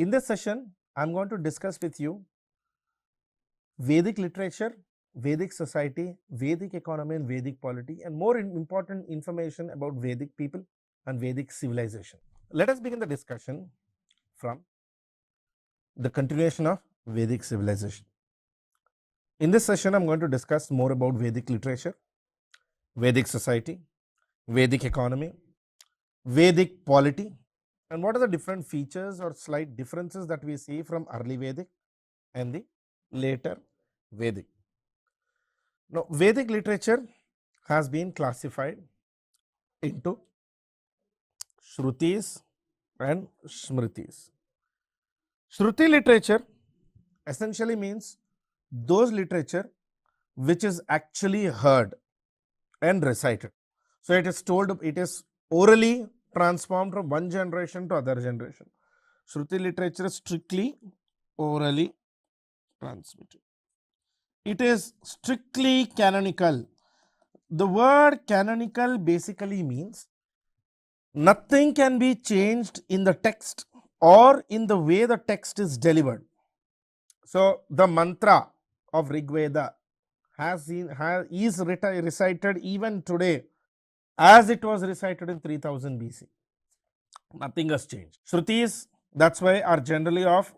In this session, I am going to discuss with you Vedic literature, Vedic society, Vedic economy and Vedic polity, and more important information about Vedic people and Vedic civilization. Let us begin the discussion from the continuation of Vedic civilization. In this session, I am going to discuss more about Vedic literature, Vedic society, Vedic economy, Vedic polity, and what are the different features or slight differences that we see from early Vedic and the later Vedic. Now, Vedic literature has been classified into Shrutis and Smritis. Shruti literature essentially means those literature which is actually heard and recited. So, it is told, it is orally transformed from one generation to other generation. Shruti literature is strictly orally transmitted. It is strictly canonical. The word canonical basically means nothing can be changed in the text or in the way the text is delivered. So, the mantra of Rig Veda is recited even today as it was recited in 3000 BC. Nothing has changed. Shrutis, that's why, are generally of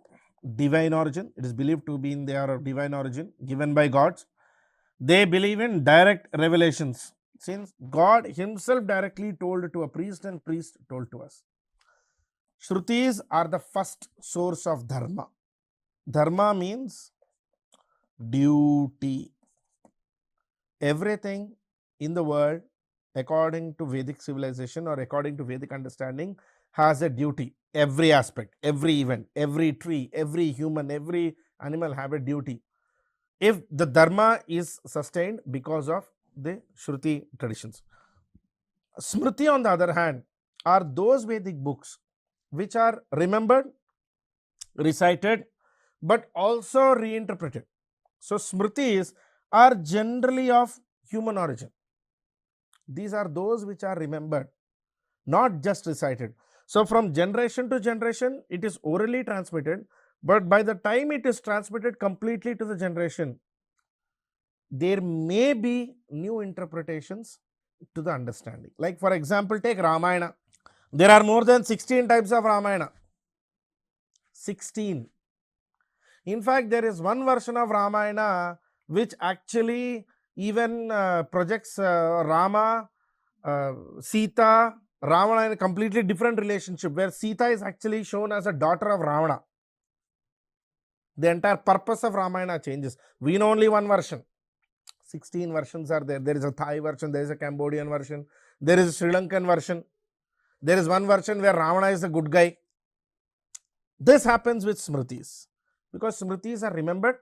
divine origin. It is believed to be they are of divine origin, given by gods. They believe in direct revelations, since God himself directly told to a priest and priest told to us. Shrutis are the first source of dharma. Dharma means duty. Everything in the world, according to Vedic civilization or according to Vedic understanding, has a duty. Every aspect, every event, every tree, every human, every animal have a duty. If the dharma is sustained because of the Shruti traditions. Smriti, on the other hand, are those Vedic books which are remembered, recited, but also reinterpreted. So, Smritis are generally of human origin. These are those which are remembered, not just recited. So, from generation to generation, it is orally transmitted, but by the time it is transmitted completely to the generation, there may be new interpretations to the understanding. Like, for example, take Ramayana. There are more than 16 types of Ramayana. 16. In fact, there is one version of Ramayana which actually even projects Rama, Sita, Ravana in a completely different relationship, where Sita is actually shown as a daughter of Ravana. The entire purpose of Ramayana changes. We know only one version. 16 versions are there. There is a Thai version, there is a Cambodian version, there is a Sri Lankan version. There is one version where Ravana is a good guy. This happens with Smritis, because Smritis are remembered,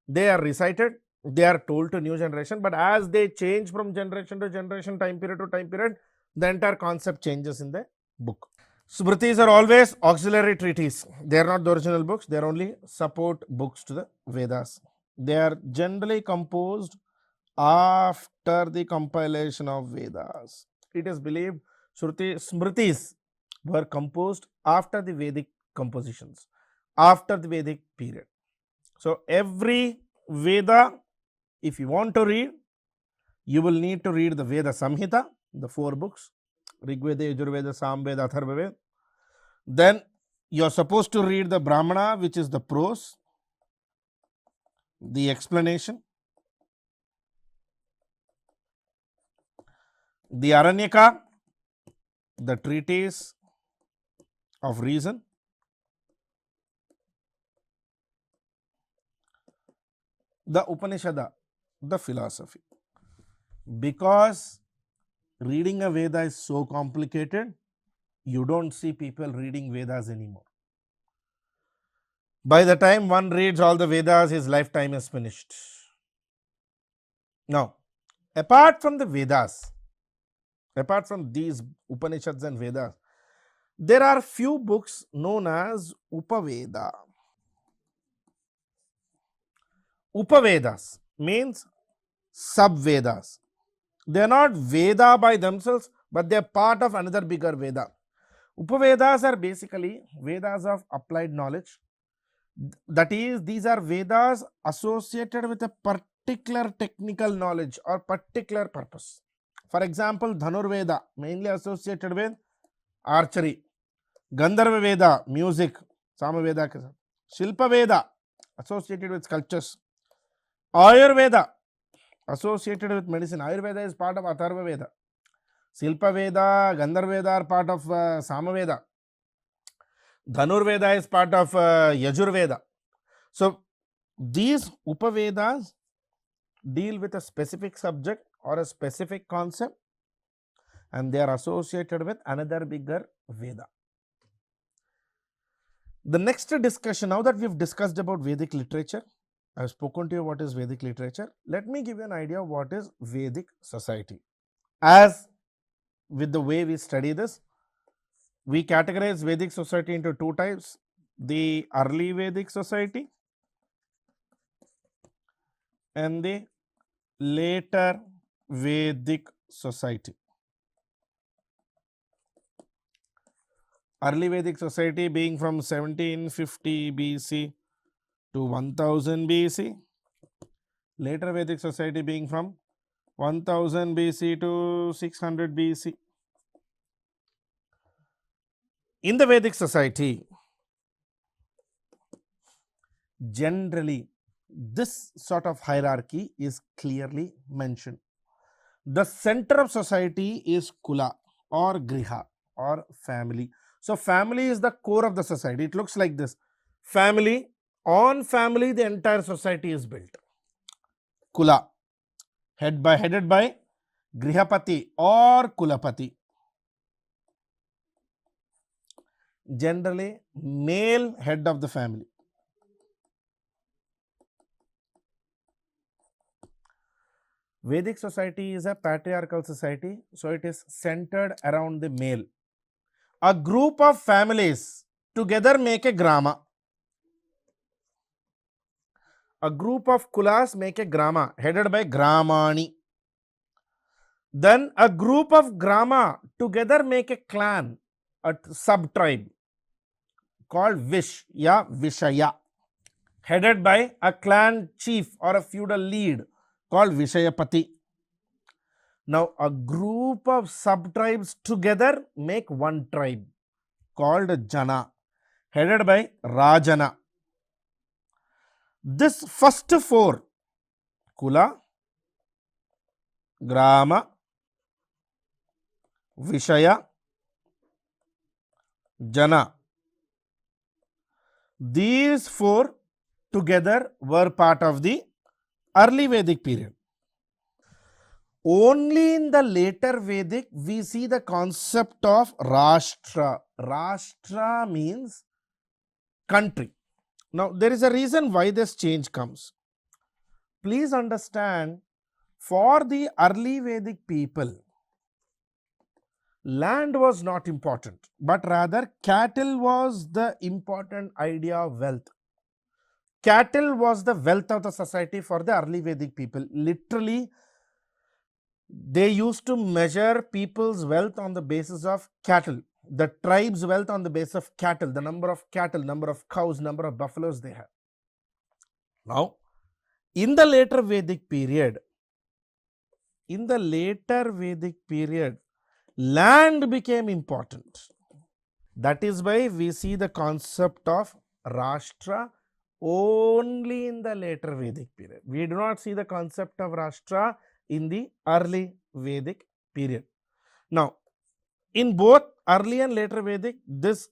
they are recited, they are told to new generation, but as they change from generation to generation, time period to time period, the entire concept changes in the book. Smritis are always auxiliary treatises. They are not the original books, they are only support books to the Vedas. They are generally composed after the compilation of Vedas. It is believed Smritis were composed after the Vedic compositions, after the Vedic period. So, every Veda, if you want to read, you will need to read the Veda Samhita, the 4 books, Rig Veda, Yajurveda, Samveda, ATHARVAVED. Then you are supposed to read the Brahmana, which is the prose, the explanation, the Aranyaka, the treatise of reason, the Upanishada, the philosophy. Because reading a Veda is so complicated, you don't see people reading Vedas anymore. By the time one reads all the Vedas, his lifetime is finished. Now, apart from the Vedas, apart from these Upanishads and Vedas, there are few books known as Upaveda. Upavedas means sub-Vedas. They are not Veda by themselves, but they are part of another bigger Veda. Upavedas are basically Vedas of applied knowledge. That is, these are Vedas associated with a particular technical knowledge or particular purpose. For example, Dhanurveda mainly associated with archery, Gandharva Veda music, Samaveda, Shilpa Veda associated with sculptures, Ayurveda associated with medicine. Ayurveda is part of Atharva Veda. Shilpa Veda, Gandharva Veda are part of Samaveda. Dhanurveda is part of Yajurveda. So these Upavedas deal with a specific subject or a specific concept, and they are associated with another bigger Veda. The next discussion, now that we have discussed about Vedic literature, I have spoken to you what is Vedic literature. Let me give you an idea of what is Vedic society. As with the way we study this, we categorize Vedic society into two types: the early Vedic society and the later Vedic society. Early Vedic society being from 1750 BC to 1000 BC. Later Vedic society being from 1000 BC to 600 BC. In the Vedic society, generally this sort of hierarchy is clearly mentioned. The center of society is Kula or Griha or family. So family is the core of the society. It looks like this. Family, on family the entire society is built. Kula, headed by Grihapati or Kulapati. Generally male head of the family. Vedic society is a patriarchal society, so it is centered around the male. A group of families together make a grama. A group of kulas make a grama headed by Gramani. Then a group of grama together make a clan, a sub-tribe called 𝗪𝗏𝗪𝗏, headed by a clan chief or a feudal lead called Vishayapati. Now a group of sub-tribes together make one tribe called Jana, headed by Rajana. This first four, Kula, Grama, Vishaya, Jana, these four together were part of the early Vedic period. Only in the later Vedic we see the concept of Rashtra. Rashtra means country. Now there is a reason why this change comes. Please understand, for the early Vedic people, land was not important, but rather cattle was the important idea of wealth. Cattle was the wealth of the society for the early Vedic people. Literally, they used to measure people's wealth on the basis of cattle, the tribe's wealth on the basis of cattle, the number of cattle, number of cows, number of buffaloes they have. Now, in the later Vedic period, land became important. That is why we see the concept of Rashtra only in the later Vedic period. We do not see the concept of Rashtra in the early Vedic period. Now, in both early and later Vedic, this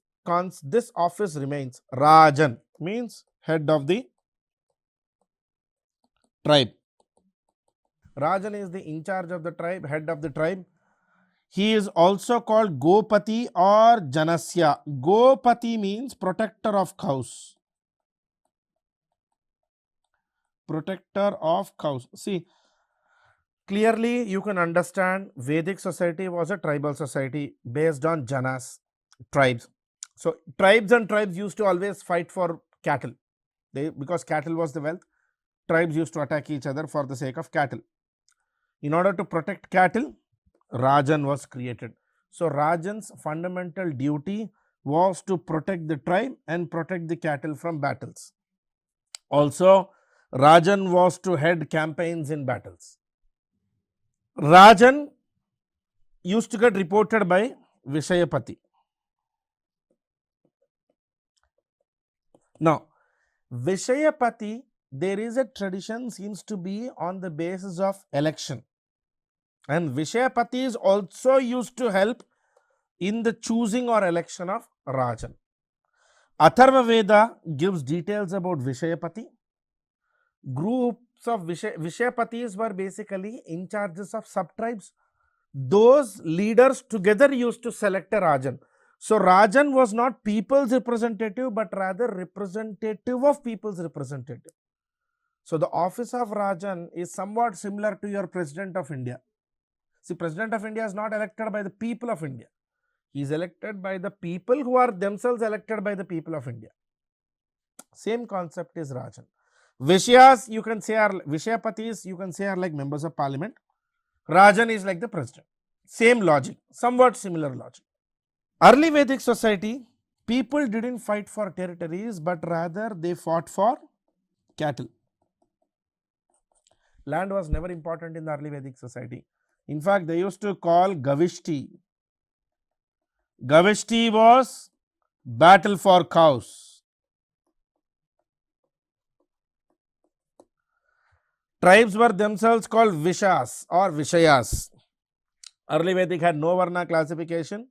office remains. Rajan means head of the tribe. Rajan is the in charge of the tribe, head of the tribe. He is also called Gopati or Janasya. Gopati means protector of cows. Protector of cows. See, clearly you can understand Vedic society was a tribal society based on Janas, tribes. So tribes and tribes used to always fight for cattle. Because cattle was the wealth, tribes used to attack each other for the sake of cattle. In order to protect cattle, Rajan was created. So Rajan's fundamental duty was to protect the tribe and protect the cattle from battles. Also, Rajan was to head campaigns in battles. Rajan used to get reported by Vishayapati. Now, Vishayapati, there is a tradition seems to be on the basis of election, and Vishayapati is also used to help in the choosing or election of Rajan. ATHARVA-VEDA gives details about Vishayapati. Groups of Vishayapatis were basically in charges of sub-tribes. Those leaders together used to select a Rajan. So Rajan was not people's representative, but rather representative of people's representative. So the office of Rajan is somewhat similar to your President of India. See, President of India is not elected by the people of India. He is elected by the people who are themselves elected by the people of India. Same concept is Rajan. Vishyas, you can say, are Vishayapatis, you can say, are like members of parliament. Rajan is like the president. Same logic, somewhat similar logic. Early Vedic society, people didn't fight for territories, but rather they fought for cattle. Land was never important in the early Vedic society. In fact, they used to call 𝗕𝗵𝗗𝗬𝗓. 𝗕𝗵𝗗𝗓 was battle for cows. Tribes were themselves called Vishas or Vishayas. Early Vedic had no Varna classification,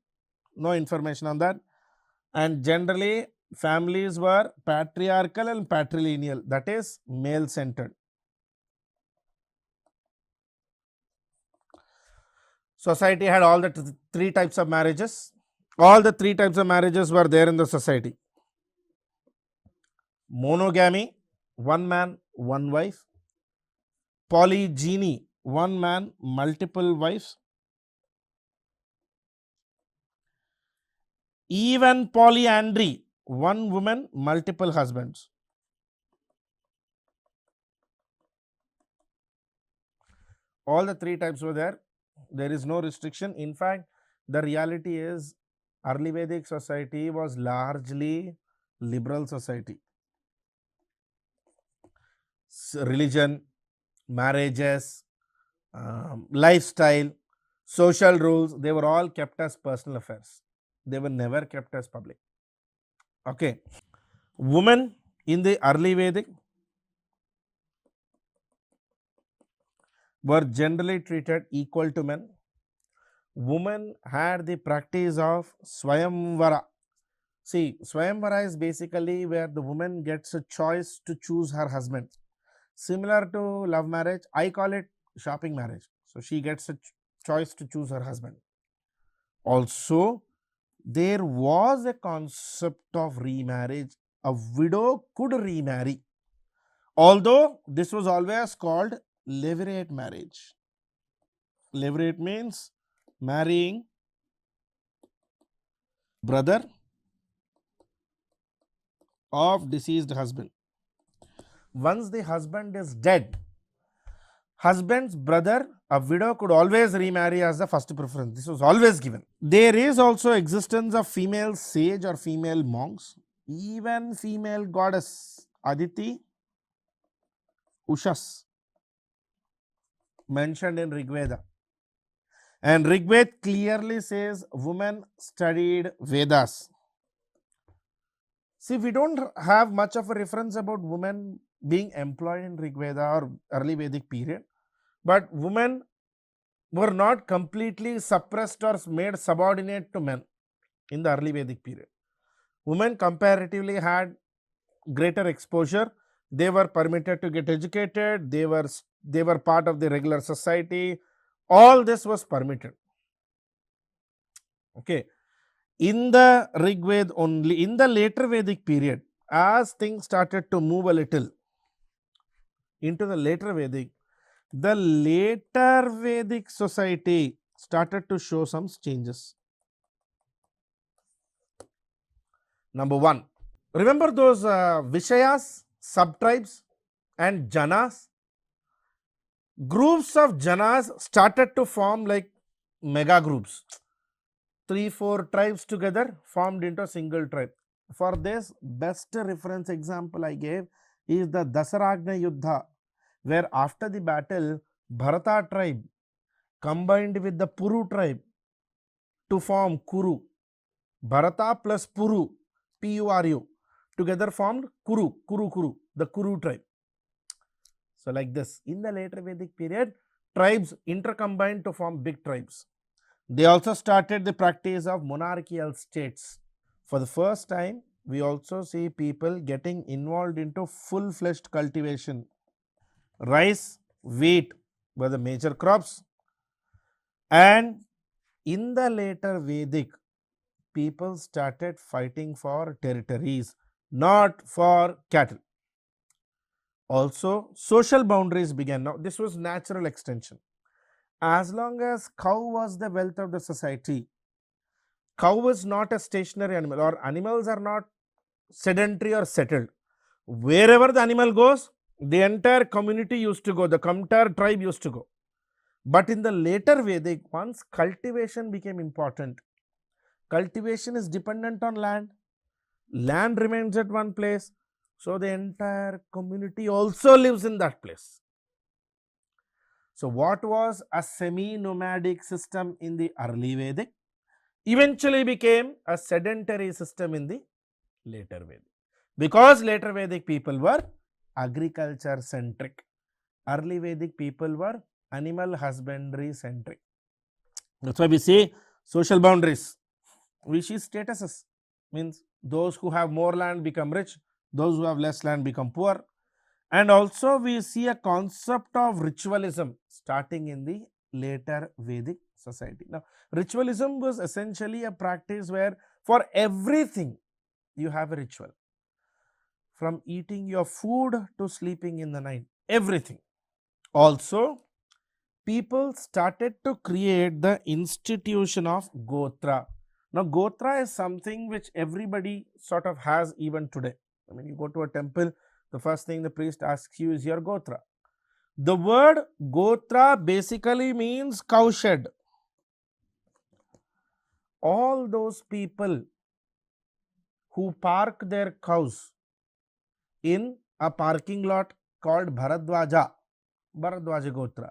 no information on that, and generally families were patriarchal and patrilineal, that is male centered. Society had all the three types of marriages. All the three types of marriages were there in the society. Monogamy, one man, one wife. Polygyny, one man, multiple wives. Even polyandry, one woman, multiple husbands. All the three types were there. There is no restriction. In fact, the reality is early Vedic society was largely liberal society. Religion, marriages, lifestyle, social rules, they were all kept as personal affairs. They were never kept as public. Okay. Women in the early Vedic were generally treated equal to men. Women had the practice of Swayamvara. See, Swayamvara is basically where the woman gets a choice to choose her husband. Similar to love marriage, I call it shopping marriage. So she gets a choice to choose her husband. Also, there was a concept of remarriage. A widow could remarry, although this was always called levirate marriage. Levirate means marrying brother of deceased husband. Once the husband is dead, husband's brother, a widow, could always remarry as the first preference. This was always given. There is also existence of female sage or female monks, even female goddess Aditi Ushas mentioned in Rigveda. And Rigveda clearly says women studied Vedas. See, we don't have much of a reference about women being employed in Rigveda or early Vedic period, but women were not completely suppressed or made subordinate to men in the early Vedic period. Women comparatively had greater exposure. They were permitted to get educated. They were part of the regular society. All this was permitted. Okay. In the Rigveda only, in the later Vedic period, as things started to move a little into the later Vedic, the later Vedic society started to show some changes. Number one, remember those Vishayas, sub-tribes and Janas? Groups of Janas started to form like mega groups. 3-4 tribes together formed into a single tribe. For this, best reference example I gave is the 𝗓𝗏 where after the battle, Bharata tribe combined with the Puru tribe to form Kuru. Bharata plus Puru, P-U-R-U, together formed Kuru, the Kuru tribe. So like this, in the later Vedic period, tribes intercombined to form big tribes. They also started the practice of monarchical states. For the first time, we also see people getting involved into full-fledged cultivation. Rice, wheat were the major crops, and in the later Vedic, people started fighting for territories, not for cattle. Also, social boundaries began. Now, this was natural extension. As long as cow was the wealth of the society, cow was not a stationary animal, or animals are not sedentary or settled. Wherever the animal goes, the entire community used to go, the entire tribe used to go. But in the later Vedic, once cultivation became important, cultivation is dependent on land, land remains at one place, so the entire community also lives in that place. So what was a semi-nomadic system in the early Vedic eventually became a sedentary system in the later Vedic, because later Vedic people were agriculture centric, early Vedic people were animal husbandry centric. That's why we say social boundaries. We see statuses, means those who have more land become rich, those who have less land become poor. And also we see a concept of ritualism starting in the later Vedic society. Now, ritualism was essentially a practice where for everything you have a ritual. From eating your food to sleeping in the night, everything. Also, people started to create the institution of Gotra. Now, Gotra is something which everybody sort of has even today. I mean, you go to a temple, the first thing the priest asks you is your Gotra. The word Gotra basically means cow shed. All those people who park their cows in a parking lot called Bharadwaja Gotra,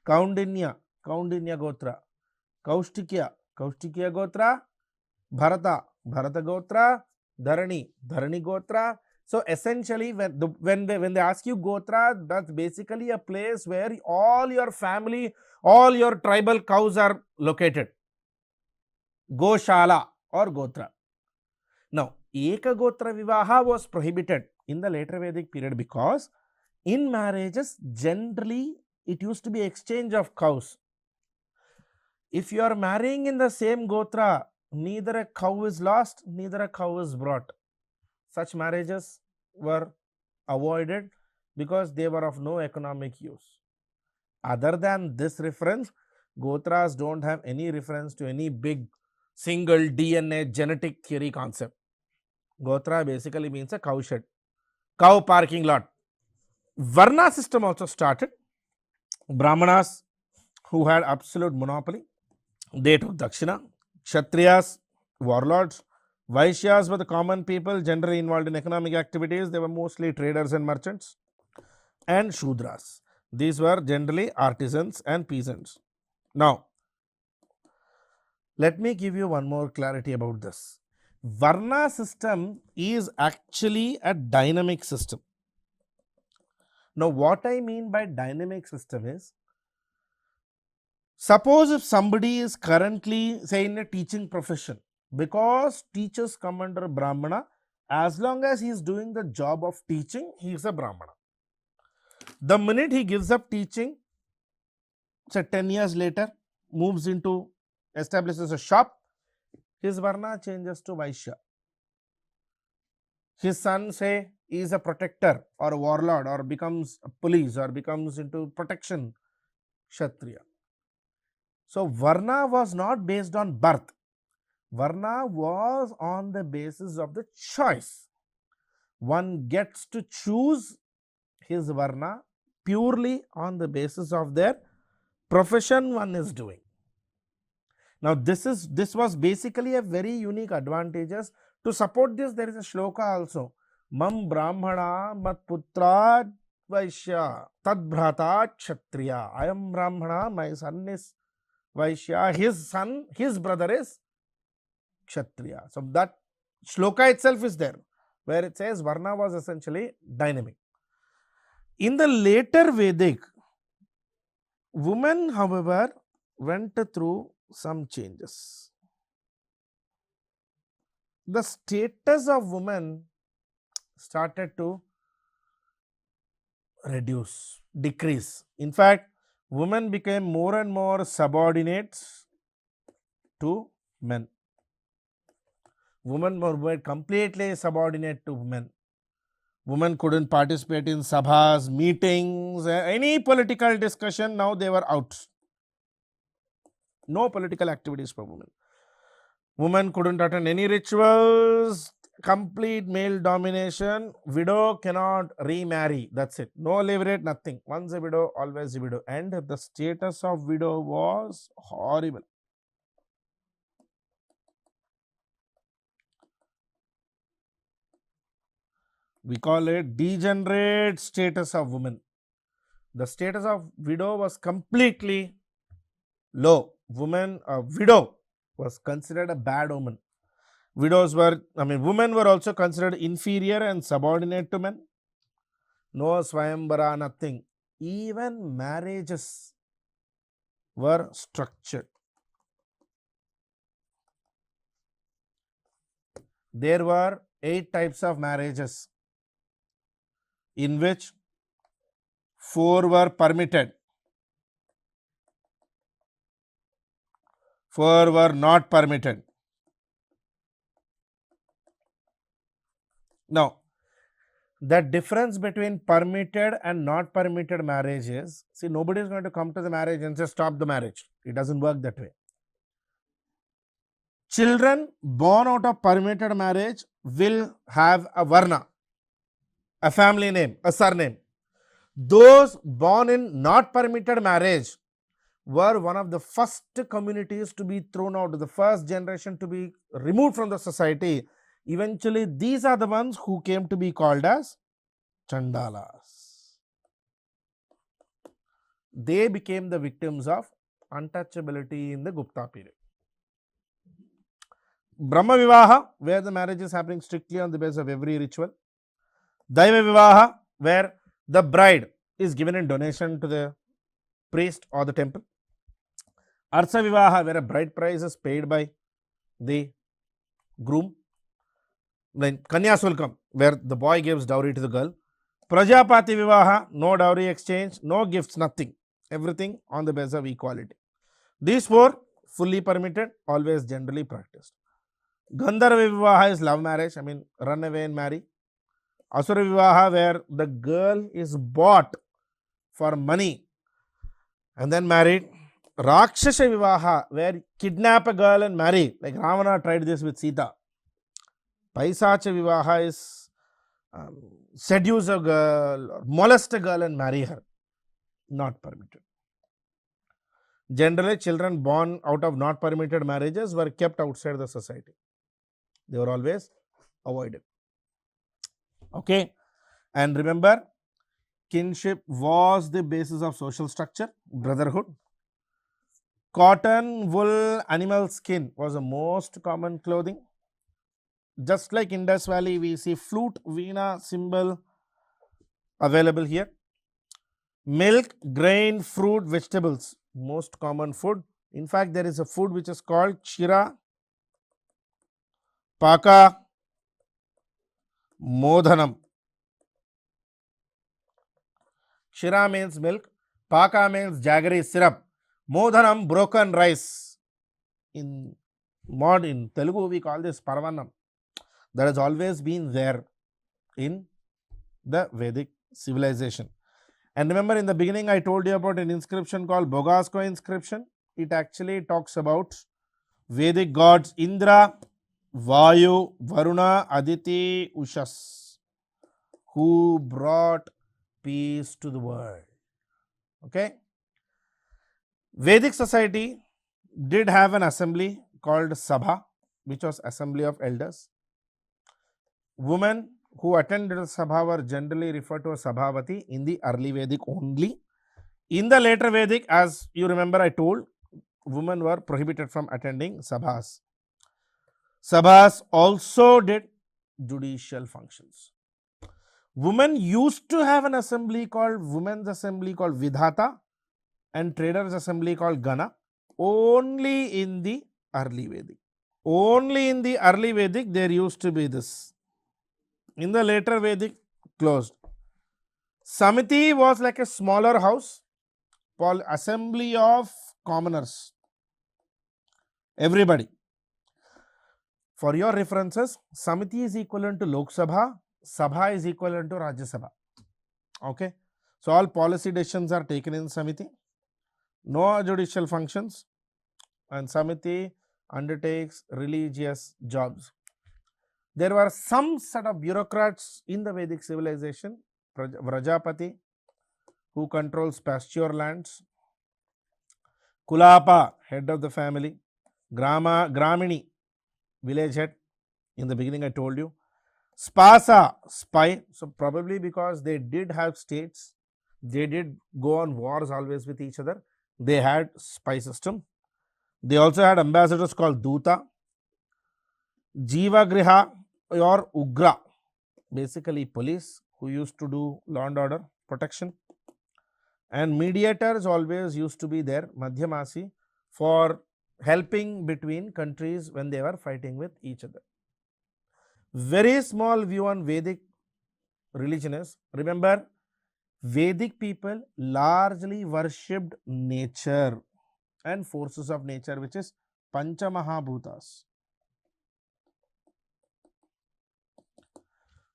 Kaundinya Gotra, Kaushtikya Gotra, Bharata Gotra, Dharani Gotra. So essentially, when they ask you Gotra, that's basically a place where all your family, all your tribal cows are located. Goshala or Gotra. Now, Eka Gotra Vivaha was prohibited in the later Vedic period because in marriages, generally it used to be exchange of cows. If you are marrying in the same Gotra, neither a cow is lost, neither a cow is brought. Such marriages were avoided because they were of no economic use. Other than this reference, Gotras don't have any reference to any big single DNA genetic theory concept. Gotra basically means a cow shed, cow parking lot. Varna system also started. Brahmanas, who had absolute monopoly, they took Dakshina. Kshatriyas, warlords. Vaishyas were the common people generally involved in economic activities. They were mostly traders and merchants. And Shudras, these were generally artisans and peasants. Now, let me give you one more clarity about this. Varna system is actually a dynamic system. Now, what I mean by dynamic system is, suppose if somebody is currently, say, in a teaching profession, because teachers come under Brahmana, as long as he is doing the job of teaching, he is a Brahmana. The minute he gives up teaching, say 10 years later, moves into, establishes a shop, his Varna changes to Vaishya. His son, say, is a protector or a warlord or becomes a police or becomes into protection, Kshatriya. So, Varna was not based on birth. Varna was on the basis of the choice. One gets to choose his Varna purely on the basis of their profession one is doing. Now this was basically a very unique advantages. To support this, there is a shloka also. Mam brahmana mat putra vaishya tad bhrata kshatriya. I am brahmana, my son is vaishya, his brother is kshatriya. So that shloka itself is there, where it says Varna was essentially dynamic. In the later Vedic, women, however, went through some changes. The status of women started to decrease. In fact, women became more and more subordinate to men. Women were made completely subordinate to men. Women couldn't participate in sabhas, meetings, any political discussion. Now they were out. No political activities for women. Women couldn't attend any rituals. Complete male domination. Widow cannot remarry. That's it. No levirate, nothing. Once a widow, always a widow. And the status of widow was horrible. We call it degenerate status of women. The status of widow was completely low. Widow was considered a bad omen. Women were also considered inferior and subordinate to men. No 𝗧𝗦𝗔𝗧, nothing. Even marriages were structured. There were 8 types of marriages, in which 4 were permitted, 4 were not permitted. Now, the difference between permitted and not permitted marriage is, see, nobody is going to come to the marriage and say stop the marriage. It doesn't work that way. Children born out of permitted marriage will have a varna, a family name, a surname. Those born in not permitted marriage were one of the first communities to be thrown out, the first generation to be removed from the society. Eventually, these are the ones who came to be called as Chandalas. They became the victims of untouchability in the Gupta period. Brahma Vivaha, where the marriage is happening strictly on the basis of every ritual. Daiva Vivaha, where the bride is given in donation to the priest or the temple. Arsa Vivaha, where a bride price is paid by the groom. Then Kanya Sulkam, where the boy gives dowry to the girl. Prajapati Vivaha, no dowry exchange, no gifts, nothing. Everything on the basis of equality. These 4 fully permitted, always generally practiced. Gandharva Vivaha is love marriage, run away and marry. Asura Vivaha, where the girl is bought for money and then married. Rakshasa Vivaha, where kidnap a girl and marry, like Ravana tried this with Sita. Paisacha Vivaha is seduce a girl or molest a girl and marry her. Not permitted. Generally, children born out of not permitted marriages were kept outside the society. They were always avoided. Okay. And remember, kinship was the basis of social structure, brotherhood. Cotton, wool, animal skin was the most common clothing. Just like Indus Valley, we see flute, veena, cymbal available here. Milk, grain, fruit, vegetables, most common food. In fact, there is a food which is called Kshira Paka Modhanam. Kshira means milk, Paka means jaggery syrup, Modhanam broken rice. In Telugu, we call this Paravanam. That has always been there in the Vedic civilization. And remember, in the beginning, I told you about an inscription called Bogasko inscription. It actually talks about Vedic gods Indra, Vayu, Varuna, Aditi, Ushas, who brought peace to the world. Okay. Vedic society did have an assembly called Sabha, which was assembly of elders. Women who attended the Sabha were generally referred to as Sabhavati in the early Vedic only. In the later Vedic, as you remember, I told, women were prohibited from attending Sabhas. Sabhas also did judicial functions. Women used to have an assembly called Women's Assembly called Vidhata and Traders Assembly called Gana only in the early Vedic. Only in the early Vedic there used to be this. In the later Vedic, closed. Samiti was like a smaller house, assembly of commoners, everybody. For your references, Samiti is equivalent to Lok Sabha, Sabha is equivalent to Rajya Sabha. Okay. So all policy decisions are taken in Samiti, no judicial functions, and Samiti undertakes religious jobs. There were some set of bureaucrats in the Vedic civilization, Vrajapati, who controls pasture lands, Kulapa, head of the family, Gramini, village head, in the beginning I told you, Spasa, spy, so probably because they did have states, they did go on wars always with each other, they had spy system. They also had ambassadors called Duta, Jivagriha or Ugra, basically police who used to do law and order protection, and mediators always used to be there, Madhyamasi, for helping between countries when they were fighting with each other. Very small view on Vedic religion is, remember, Vedic people largely worshipped nature and forces of nature, which is Pancha Mahabhutas.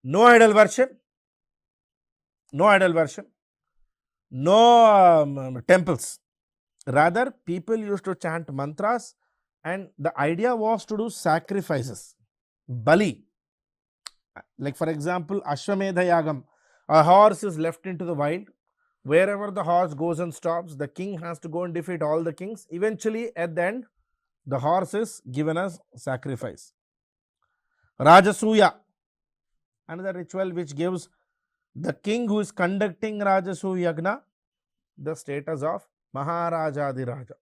No idol worship, no temples. Rather, people used to chant mantras, and the idea was to do sacrifices, Bali. Like for example, 𝗕𝗏𝗪, a horse is left into the wild. Wherever the horse goes and stops, the king has to go and defeat all the kings. Eventually, at the end, the horse is given as sacrifice. Rajasuya, another ritual which gives the king who is conducting Rajasuya Yagna the status of Maharajadiraja.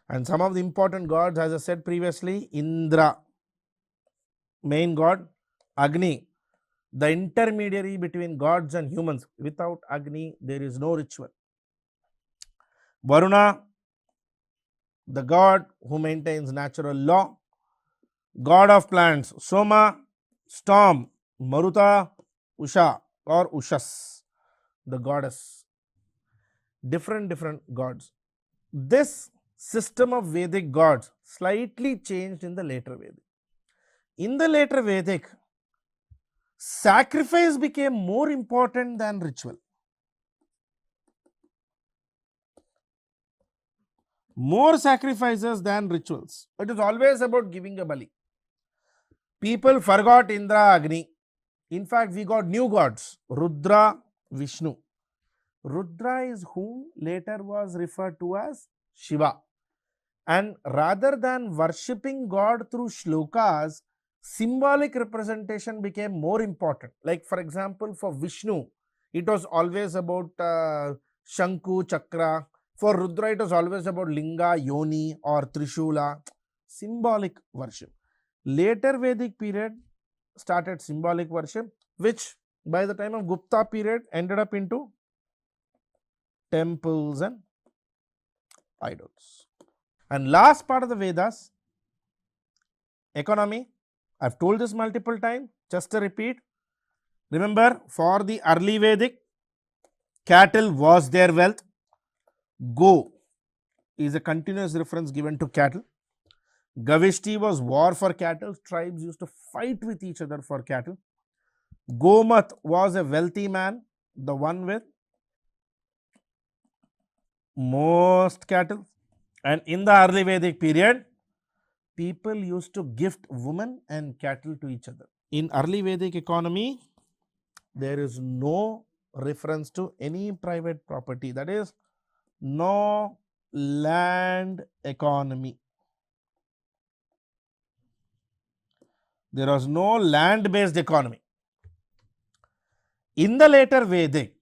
And some of the important gods, as I said previously, Indra, main god, Agni, the intermediary between gods and humans. Without Agni, there is no ritual. Varuna, the god who maintains natural law. God of plants, Soma, storm, Maruta, Usha or Ushas, the goddess. Different gods. This system of Vedic gods slightly changed in the later Vedic. In the later Vedic, sacrifice became more important than ritual. More sacrifices than rituals. It is always about giving a bali. People forgot Indra, Agni. In fact, we got new gods, Rudra, Vishnu. Rudra is whom later was referred to as Shiva. And rather than worshipping God through shlokas, symbolic representation became more important. Like for example, for Vishnu, it was always about Shanku, Chakra. For Rudra, it was always about Linga, Yoni or Trishula. Symbolic worship. Later Vedic period started symbolic worship, which by the time of Gupta period ended up into temples and idols. And last part of the Vedas, economy. I've told this multiple times, just a repeat. Remember, for the early Vedic, cattle was their wealth. Go is a continuous reference given to cattle. Gavishti was war for cattle. Tribes used to fight with each other for cattle. Gomat was a wealthy man, the one with most cattle. And in the early Vedic period, people used to gift women and cattle to each other. In early Vedic economy, there is no reference to any private property. That is, no land economy. There was no land-based economy. In the later Vedic,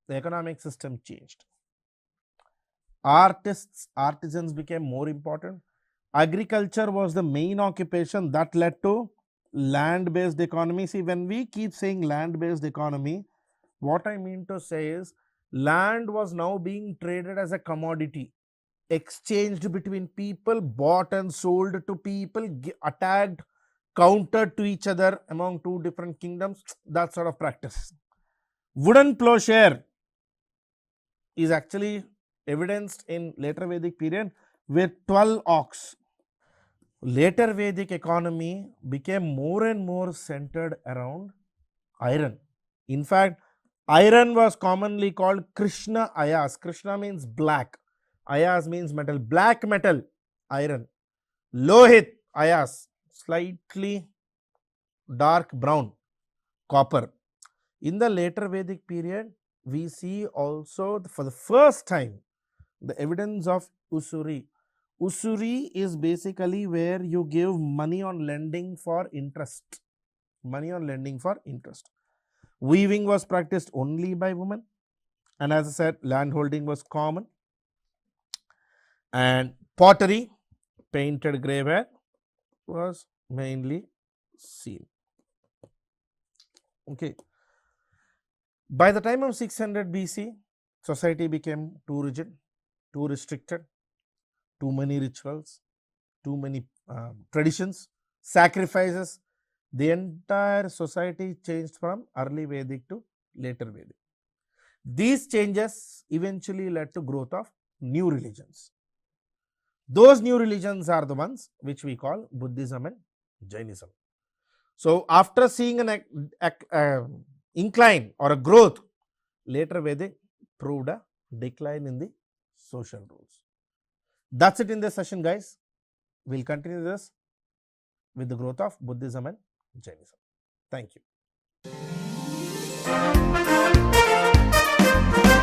the economic system changed. Artisans became more important. Agriculture was the main occupation that led to land-based economy. See, when we keep saying land-based economy, what I mean to say is land was now being traded as a commodity, exchanged between people, bought and sold to people, attacked, countered to each other among two different kingdoms, that sort of practice. Wooden plowshare is actually evidenced in later Vedic period with 12 ox. Later Vedic economy became more and more centered around iron. In fact, iron was commonly called Krishna ayas. Krishna means black, ayas means metal, black metal, iron. Lohit ayas, slightly dark brown, copper. In the later Vedic period, we see also for the first time the evidence of usuri. Usuri is basically where you give money on lending for interest. Money on lending for interest. Weaving was practiced only by women, and as I said, land holding was common. And pottery, painted grey ware, was mainly seen. Okay. By the time of 600 BC, society became too rigid, too restricted, too many rituals, too many traditions, sacrifices. The entire society changed from early Vedic to later Vedic. These changes eventually led to growth of new religions. Those new religions are the ones which we call Buddhism and Jainism. So, after seeing an incline or a growth, later Vedic proved a decline in the social rules. That's it in this session, guys. We'll continue this with the growth of Buddhism and Jainism. Thank you.